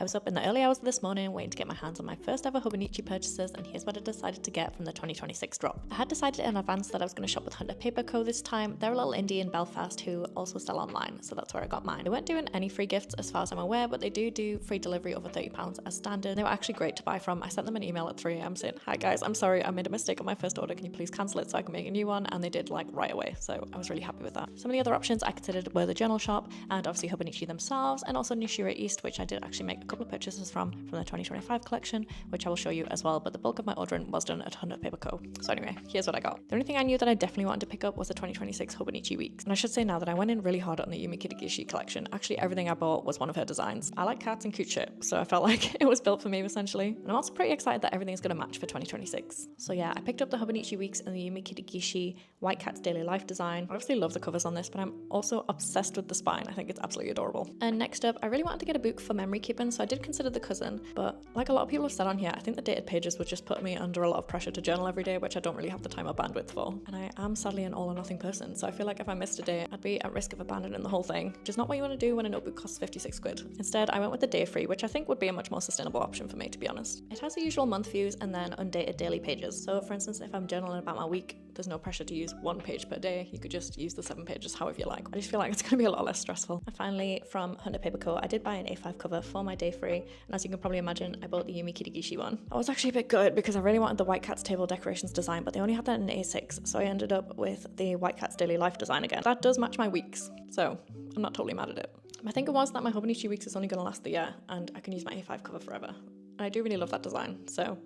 I was up in the early hours of this morning waiting to get my hands on my first ever Hobonichi purchases, and here's what I decided to get from the 2026 drop. I had decided in advance that I was going to shop with Hunter Paper Co. this time. They're a little indie in Belfast who also sell online, so that's where I got mine. They weren't doing any free gifts as far as I'm aware, but they do free delivery over £30 as standard. They were actually great to buy from. I sent them an email at 3 AM saying, "Hi guys, I'm sorry, I made a mistake on my first order. Can you please cancel it so I can make a new one?" And they did like right away, so I was really happy with that. Some of the other options I considered were the journal shop and obviously Hobonichi themselves, and also Nishira East, which I did actually make a couple of purchases from the 2025 collection, which I will show you as well, but the bulk of my ordering was done at Hunter Paper Co. So anyway, here's what I got. The only thing I knew that I definitely wanted to pick up was the 2026 Hobonichi Weeks. And I should say now that I went in really hard on the Yumi Kitagishi collection. Actually, everything I bought was one of her designs. I like cats and cute shit, so I felt like it was built for me essentially. And I'm also pretty excited that everything's gonna match for 2026. So yeah, I picked up the Hobonichi Weeks and the Yumi Kitagishi White Cat's Daily Life design. I obviously love the covers on this, but I'm also obsessed with the spine. I think it's absolutely adorable. And next up, I really wanted to get a book for memory keeping, so I did consider the Cousin, but like a lot of people have said on here, I think the dated pages would just put me under a lot of pressure to journal every day, which I don't really have the time or bandwidth for. And I am sadly an all or nothing person, so I feel like if I missed a day, I'd be at risk of abandoning the whole thing, which is not what you want to do when a notebook costs 56 quid. Instead, I went with the day free, which I think would be a much more sustainable option for me, to be honest. It has the usual month views and then undated daily pages. So for instance, if I'm journaling about my week, there's no pressure to use 1 page per day. You could just use the 7 pages however you like. I just feel like it's going to be a lot less stressful. And finally, from Hunter Paper Co., I did buy an A5 cover for my day free, and as you can probably imagine, I bought the Yumi Kitagishi one. I was actually a bit good because I really wanted the White Cat's Table Decorations design, but they only had that in A6, so I ended up with the White Cat's Daily Life design again. That does match my weeks, so I'm not totally mad at it. My thinking was that my Hobonichi Weeks is only going to last the year, and I can use my A5 cover forever. And I do really love that design, so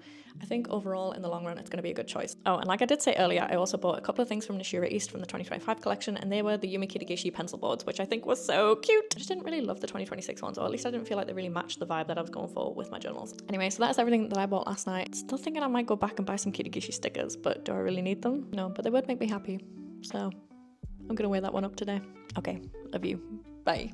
I think overall in the long run it's going to be a good choice. Oh, and like I did say earlier, I also bought a couple of things from Nishira East from the 2025 collection, and they were the Yumi Kitagishi pencil boards, which I think was so cute. I just didn't really love the 2026 ones, or at least I didn't feel like they really matched the vibe that I was going for with my journals. Anyway, so that's everything that I bought last night. Still thinking I might go back and buy some Kitagishi stickers, but do I really need them? No, but they would make me happy, so I'm gonna wear that one up today. Okay, love you. Bye.